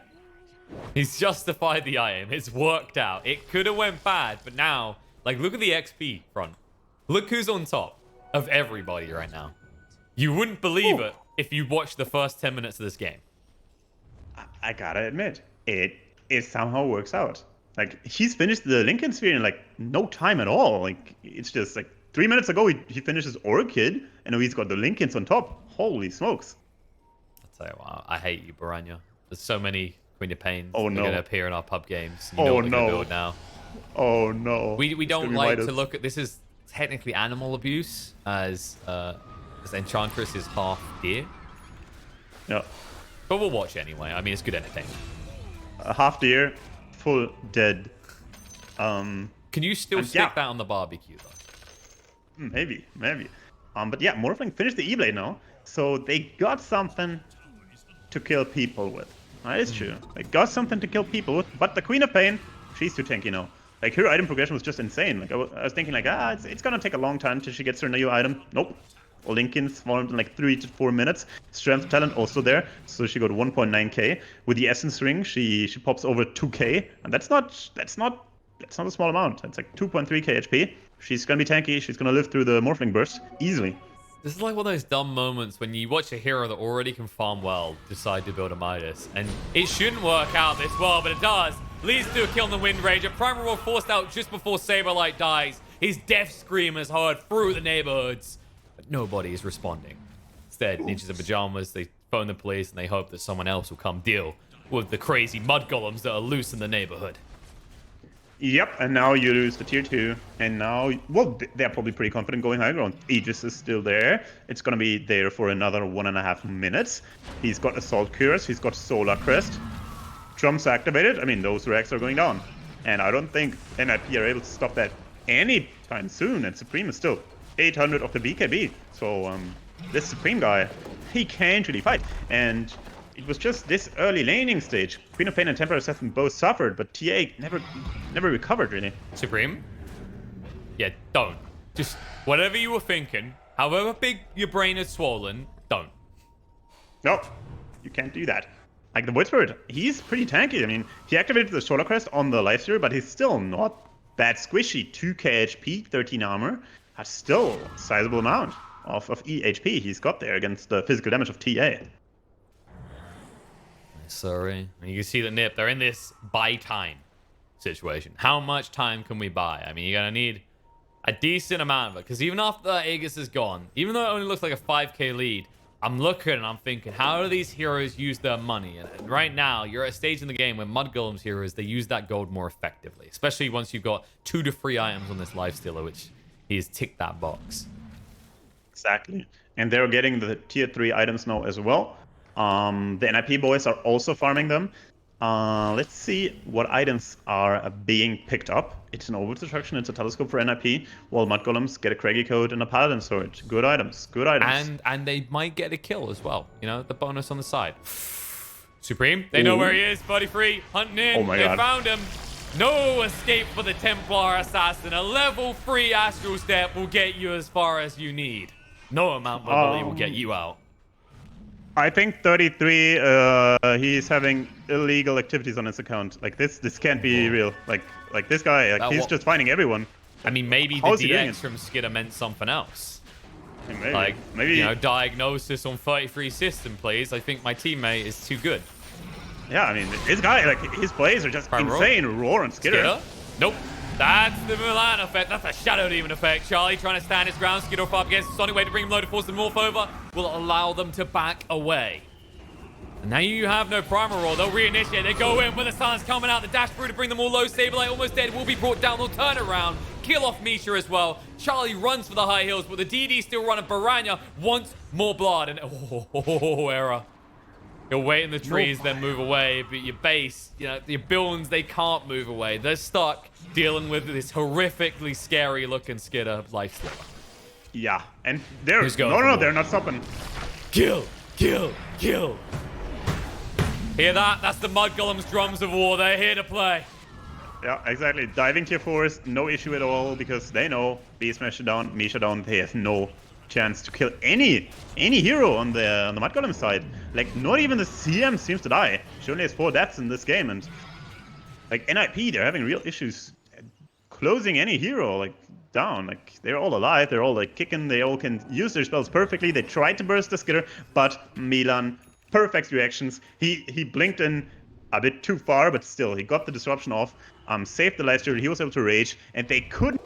Speaker 2: He's justified the item. It's worked out. It could have went bad, but now, like, look at the XP front. Look who's on top of everybody right now. You wouldn't believe it if you watched the first 10 minutes of this game.
Speaker 1: I gotta admit, it somehow works out. Like, he's finished the Lincoln Sphere in, like, no time at all. Like, it's just, like, 3 minutes ago, he finished his Orchid, and now he's got the Lincolns on top. Holy smokes.
Speaker 2: I'll tell you what, I hate you, Baranya. There's so many Queen of Pains
Speaker 1: that are
Speaker 2: going to appear in our pub games. You know what they're going to build now.
Speaker 1: Oh, no.
Speaker 2: We don't like to look at... This is technically animal abuse, as Enchantress is half deer.
Speaker 1: Yeah.
Speaker 2: But we'll watch it anyway. I mean, it's good entertainment.
Speaker 1: Half deer. Full dead.
Speaker 2: Can you still stick that on the barbecue though?
Speaker 1: Maybe. But yeah, Morphling finished the E-Blade now, so they got something to kill people with. That is true. They got something to kill people with, but the Queen of Pain, she's too tanky now. Like, her item progression was just insane. Like, I was thinking, like, it's gonna take a long time till she gets her new item. Nope. Lincoln's formed in like 3 to 4 minutes. Strength talent also there, so she got 1.9k. With the essence ring, she pops over 2k, and that's not a small amount. That's like 2.3k HP. She's gonna be tanky. She's gonna live through the Morphling burst easily.
Speaker 2: This is like one of those dumb moments when you watch a hero that already can farm well decide to build a Midas, and it shouldn't work out this well, but it does. Leads to a kill on the Wind Ranger. Primal Roar forced out just before Saberlight dies. His death scream is heard through the neighborhoods. But nobody is responding. Instead, Ninjas in Pyjamas, they phone the police and they hope that someone else will come deal with the crazy mudgolems that are loose in the neighborhood.
Speaker 1: Yep, and now you lose the tier 2, and now, well, they're probably pretty confident going high ground. Aegis is still there. It's gonna be there for another 1.5 minutes. He's got Assault Curse, he's got Solar Crest. Drums activated. I mean, those racks are going down. And I don't think NiP are able to stop that anytime soon, and Supreme is still 800 of the BKB. So this Supreme guy, he can't really fight. And it was just this early laning stage. Queen of Pain and Temporary Assassin both suffered, but TA never recovered really.
Speaker 2: Supreme? Yeah, don't. Just whatever you were thinking, however big your brain is swollen, don't.
Speaker 1: No, you can't do that. Like, the Void Spirit, he's pretty tanky. I mean, he activated the Solar Crest on the Lifesteal, but he's still not that squishy. 2k HP, 13 armor. That's still a sizable amount of EHP he's got there against the physical damage of TA.
Speaker 2: Sorry. You can see that NiP, they're in this buy time situation. How much time can we buy? I mean, you're going to need a decent amount of it. Because even after that Aegis is gone, even though it only looks like a 5k lead, I'm looking and I'm thinking, how do these heroes use their money? And right now, you're at a stage in the game where Mudgolems heroes, they use that gold more effectively. Especially once you've got 2 to 3 items on this Lifestealer, which he has ticked that box.
Speaker 1: Exactly. And they're getting the tier 3 items now as well. The NiP boys are also farming them. Let's see what items are being picked up. It's an Over-Destruction, it's a Telescope for NiP, while Mudgolems get a Craggy Coat and a Paladin Sword. Good items, good items.
Speaker 2: And they might get a kill as well. You know, the bonus on the side. Supreme, they know where he is, 33, hunting in,
Speaker 1: Oh my God.
Speaker 2: Found him. No escape for the Templar Assassin. A level 3 Astral Step will get you as far as you need. No amount of money will get you out.
Speaker 1: I think 33, he's having illegal activities on his account. Like, this can't be real. Like this guy, like, he's just finding everyone.
Speaker 2: I mean, maybe the DX from Skidder meant something else.
Speaker 1: Maybe,
Speaker 2: you know, diagnosis on 33 system plays. I think my teammate is too good.
Speaker 1: Yeah, I mean, this guy, like, his plays are just insane. Roar and Skidder.
Speaker 2: Nope. That's the Milan effect. That's a Shadow Demon effect. Charlie trying to stand his ground. Skidder up against the Sonic Wave to bring him low to force them morph over. Will allow them to back away. And now you have no Primal Roar. They'll reinitiate. They go in with the Silence coming out. The dash through to bring them all low. Saberlight almost dead. Will be brought down. They'll turn around. kill off Misha as well. Charlie runs for the high heels, but the DD still running. Baranya wants more blood. And error. You'll wait in the trees, then move away. But your base, you know, your buildings, they can't move away. They're stuck dealing with this horrifically scary looking Skidder lifesteal.
Speaker 1: Yeah, and they're no, they're not stopping.
Speaker 2: Kill, kill, kill. Hear that? That's the mudgolems drums of war. They're here to play.
Speaker 1: Yeah, exactly. Diving tier 4s, no issue at all, because they know Beast Smasher down, Misha down, they have no chance to kill any hero on the mudgolem side. Like, not even the CM seems to die. She only has 4 deaths in this game, and like NiP, they're having real issues closing any hero like down. Like, they're all alive, they're all like kicking, they all can use their spells perfectly. They tried to burst the Skidder, but Milan, perfect reactions. He blinked in a bit too far, but still he got the disruption off, saved the lifesteal. He was able to rage, and they couldn't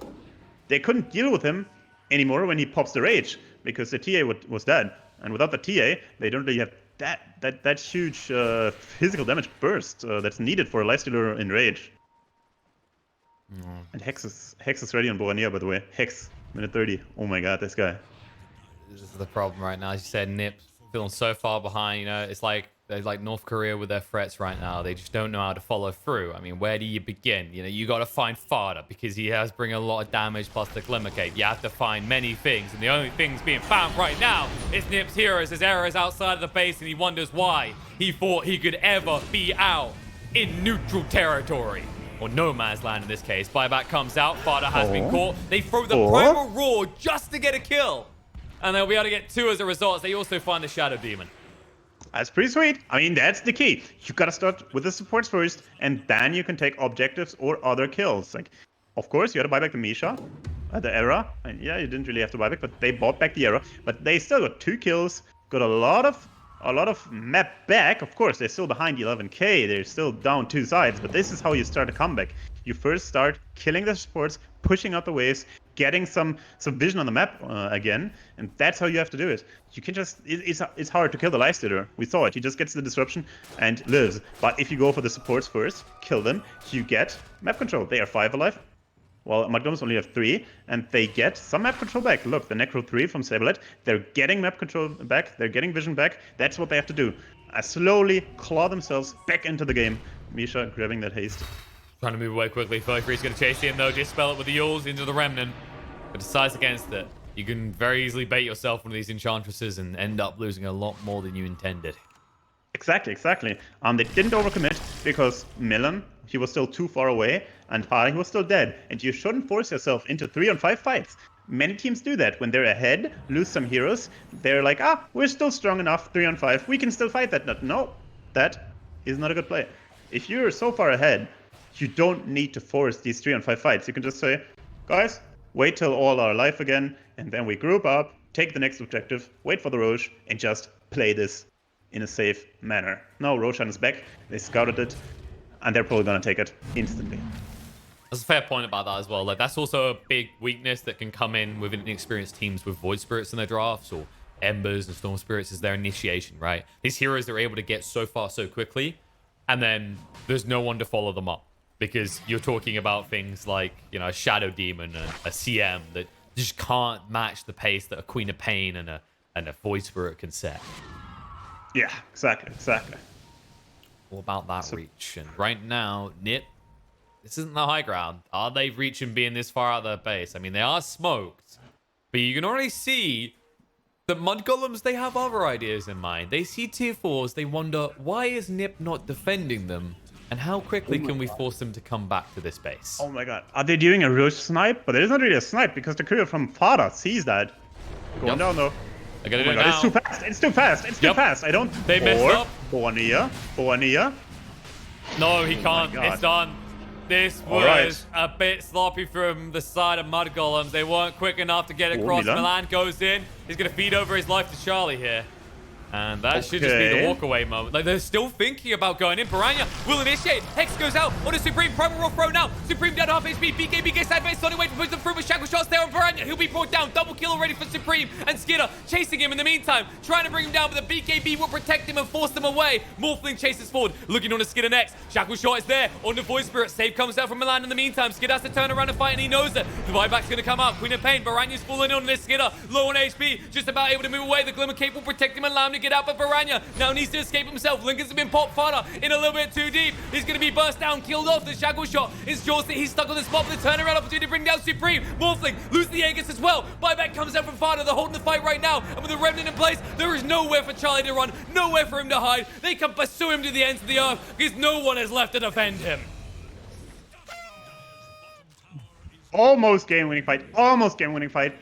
Speaker 1: deal with him anymore when he pops the rage, because the TA was dead, and without the TA they don't really have that huge physical damage burst that's needed for a lifestealer in rage. And Hex is ready on Borania, by the way. Hex, minute 30. Oh my god, this guy.
Speaker 2: This is the problem right now. As you said, NiP feeling so far behind. You know, it's like they're like North Korea with their threats right now. They just don't know how to follow through. I mean, where do you begin? You know, you got to find Fada, because he has bring a lot of damage plus the Glimmer Cape. You have to find many things, and the only things being found right now is NiP's heroes. His error is outside of the base, and he wonders why he thought he could ever be out in neutral territory. Or no man's land in this case. Buyback comes out. Fada has been caught. They throw the Primal Roar just to get a kill. And they'll be able to get 2 as a result. They also find the Shadow Demon.
Speaker 1: That's pretty sweet. I mean, that's the key. You gotta start with the supports first, and then you can take objectives or other kills. Like, of course, you had to buy back the Misha, the Era. And yeah, you didn't really have to buy back, but they bought back the Era. But they still got 2 kills, got a lot of map back. Of course, they're still behind 11k. They're still down 2 sides, but this is how you start a comeback. You first start killing the supports, pushing out the waves, getting some vision on the map again, and that's how you have to do it. You can just, it's hard to kill the lifestealer. We saw it. He just gets the disruption and lives. But if you go for the supports first, kill them, you get map control. They are 5 alive. Well, mudgolems only have 3, and they get some map control back. Look, the Necro 3 from Saberlight, they're getting map control back, they're getting vision back. That's what they have to do. Slowly claw themselves back into the game. Misha grabbing that haste.
Speaker 2: Trying to move away quickly. 33's going to chase him, though. Just spell it with the Yules into the Remnant. But decides against it. You can very easily bait yourself one of these Enchantresses and end up losing a lot more than you intended.
Speaker 1: Exactly. They didn't overcommit because Milan, he was still too far away, and Fada, he was still dead. And you shouldn't force yourself into 3-on-5 fights. Many teams do that. When they're ahead, lose some heroes, they're like, we're still strong enough, 3-on-5, we can still fight that. No, that is not a good play. If you're so far ahead, you don't need to force these 3-on-5 fights. You can just say, guys, wait till all are alive again, and then we group up, take the next objective, wait for the Roche, and just play this in a safe manner. Now Roshan is back, they scouted it, and they're probably gonna take it instantly.
Speaker 2: That's a fair point about that as well. Like, that's also a big weakness that can come in with inexperienced teams with Void Spirits in their drafts, or Embers and Storm Spirits is their initiation, right? These heroes are able to get so far so quickly, and then there's no one to follow them up. Because you're talking about things like, you know, a Shadow Demon, a CM that just can't match the pace that a Queen of Pain and a Void Spirit can set.
Speaker 1: Yeah, exactly.
Speaker 2: All about that reach. And right now, NiP, this isn't the high ground. Are they reaching being this far out of their base? I mean, they are smoked, but you can already see that mudgolems, they have other ideas in mind. They see tier 4s, they wonder, why is NiP not defending them? And how quickly can we force them to come back to this base?
Speaker 1: Oh my god. Are they doing a rush snipe? But it is not really a snipe because the courier from Fada sees that. Going down though.
Speaker 2: They're gonna do it now.
Speaker 1: It's too fast. It's too fast. It's too fast. I don't.
Speaker 2: They messed up.
Speaker 1: Borania.
Speaker 2: No, he can't. It's done. This was a bit sloppy from the side of mudgolems. They weren't quick enough to get across. Milan goes in. He's gonna feed over his life to Charlie here. And that should just be the walkaway moment. Like, they're still thinking about going in. Piranha will initiate. Hex goes out on a Supreme. Primal Roll throw now. Supreme down to half HP. BK sideways. Starting way to push them through with shackle shots there on Piranha. He'll be brought down. Double kill already for Supreme. And Skidder chasing him in the meantime. Trying to bring him down, but the BKB will protect him and force them away. Morphling chases forward. Looking on to Skidder next. Shackle shot is there on the Void Spirit. Save comes out from Milan in the meantime. Skidder has to turn around and fight, and he knows it. The buyback's going to come out. Queen of Pain. Piranha's falling on this Skidder. Low on HP. Just about able to move away. The Glimmer Cape will protect him and allow him to get out, but Piranha now needs to escape himself. Lincoln's been popped fodder in a little bit too deep. He's going to be burst down, killed off. The shackle shot ensures that he's stuck on the spot for the turnaround opportunity to bring down Supreme. Morphling loses the Aegis as well. Buyback comes out from Fodder. They're holding the fight right now. And with the Remnant in place, there is nowhere for Charlie to run, nowhere for him to hide. They can pursue him to the ends of the earth because no one is left to defend him.
Speaker 1: Almost game-winning fight,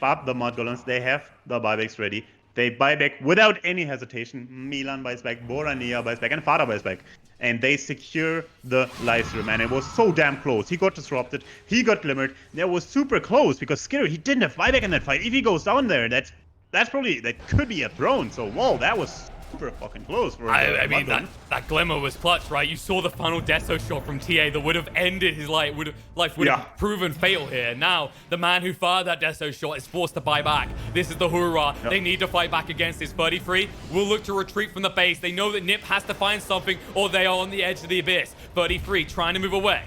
Speaker 1: but the mudgolems, they have the buybacks ready. They buy back without any hesitation. Milan buys back, Borania buys back, and Fada buys back. And they secure the live stream, and it was so damn close. He got disrupted, he got glimmered. That was super close because Skidder, he didn't have buyback in that fight. If he goes down there, that could be a throne. So whoa, that was super fucking close. For
Speaker 2: I mean, that glimmer was clutch, right? You saw the final Deso shot from TA that would have ended his life, would have proven fatal here. Now, the man who fired that Deso shot is forced to buy back. This is the hoorah. Yep. They need to fight back against this. 33 will look to retreat from the base. They know that NiP has to find something or they are on the edge of the abyss. 33 trying to move away.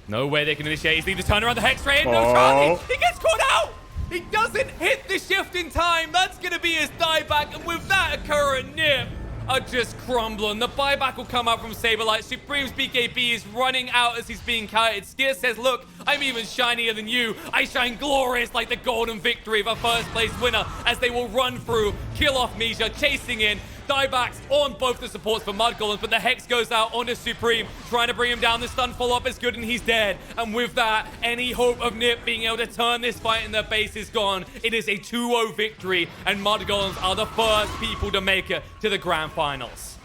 Speaker 2: No way they can initiate. He's need to turn around the Hex Ray. No, Charlie. He gets caught out. He doesn't hit the shift in time. That's going to be his dieback. And with that occurring, NiP are just crumbling. The buyback will come out from Saberlight. Supreme's BKB is running out as he's being counted. Skir says, look, I'm even shinier than you. I shine glorious like the golden victory of a first place winner as they will run through, kill off Misha, chasing in. Diebacks on both the supports for Mudgolems, but the Hex goes out onto Supreme, trying to bring him down. The stun follow-up is good, and he's dead. And with that, any hope of NiP being able to turn this fight in their base is gone. It is a 2-0 victory, and Mudgolems are the first people to make it to the grand finals.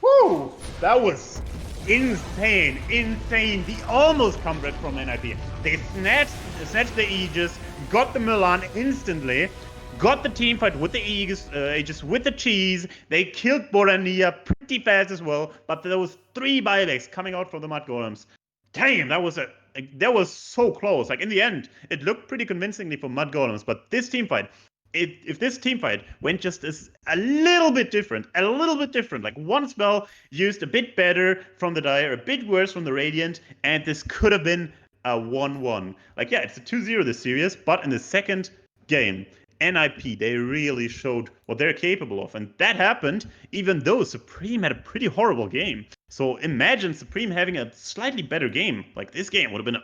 Speaker 1: Woo! That was insane. The almost comeback from NiP. They snatched the Aegis, got the Milan instantly, got the team fight with the Aegis with the cheese. They killed Borania pretty fast as well, but there was 3 buybacks coming out from the Mudgolems. Damn, that was so close. Like in the end, it looked pretty convincingly for Mudgolems, but this team fight, if this team fight went just a little bit different, like one spell used a bit better from the Dire, a bit worse from the Radiant, and this could have been a 1-1. Like, yeah, it's a 2-0 this series, but in the second game, NiP, they really showed what they're capable of. And that happened even though Supreme had a pretty horrible game. So imagine Supreme having a slightly better game. Like, this game would have been,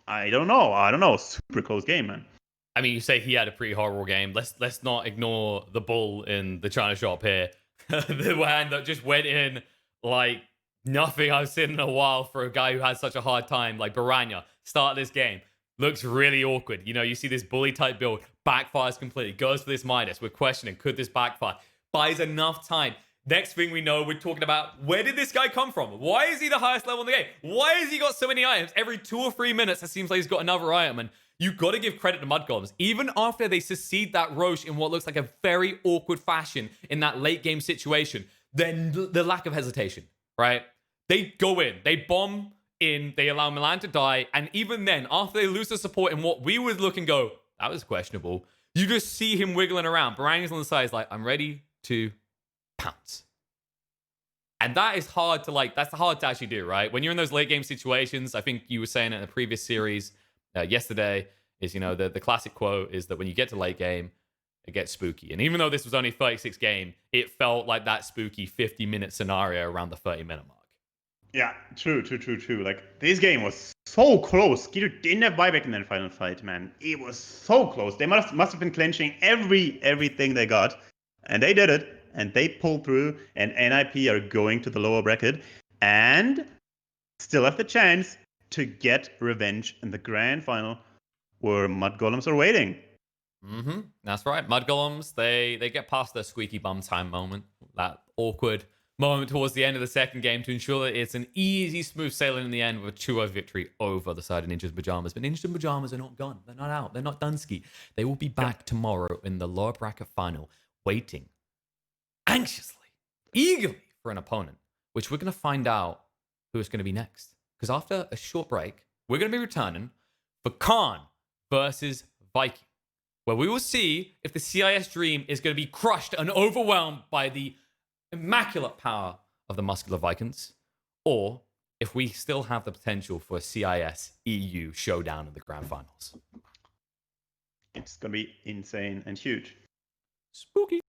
Speaker 1: I don't know, super close game, man.
Speaker 2: I mean, you say he had a pretty horrible game. Let's not ignore the bull in the China shop here. The one that just went in like nothing I've seen in a while for a guy who had such a hard time. Like Baranya, start this game. Looks really awkward. You know, you see this bully type build, backfires completely, goes for this Midas. We're questioning, could this backfire? Buys enough time. Next thing we know, we're talking about, where did this guy come from? Why is he the highest level in the game? Why has he got so many items? Every 2 or 3 minutes, it seems like he's got another item. And you got to give credit to Mudgolems. Even after they succeed that Roche in what looks like a very awkward fashion in that late game situation, then the lack of hesitation, right? They go in, they bomb in, they allow Milan to die, and even then, after they lose the support in what we would look and go, that was questionable, you just see him wiggling around. Barang's on the side, is like, I'm ready to pounce. And that is hard to that's hard to actually do, right? When you're in those late game situations, I think you were saying it in the previous series yesterday, is, you know, the classic quote is that when you get to late game, it gets spooky. And even though this was only 36 game, it felt like that spooky 50-minute scenario around the 30-minute mark.
Speaker 1: Yeah, true. Like, this game was so close. Skidder didn't have buyback in that final fight, man. It was so close. They must have been clenching everything they got. And they did it. And they pulled through. And NiP are going to the lower bracket. And still have the chance to get revenge in the grand final where Mudgolems are waiting.
Speaker 2: Mm-hmm. That's right. Mudgolems, they get past their squeaky bum time moment. That awkward moment towards the end of the second game to ensure that it's an easy, smooth sailing in the end with a 2-0 victory over the side of Ninjas in Pyjamas. But Ninjas in Pyjamas are not gone. They're not out. They're not done ski. They will be back tomorrow in the lower bracket final, waiting anxiously, eagerly for an opponent, which we're going to find out who it's going to be next. Because after a short break, we're going to be returning for Khan versus Viking, where we will see if the CIS dream is going to be crushed and overwhelmed by the immaculate power of the muscular Vikings, or if we still have the potential for a CIS EU showdown in the grand finals.
Speaker 1: It's going to be insane and huge.
Speaker 2: Spooky.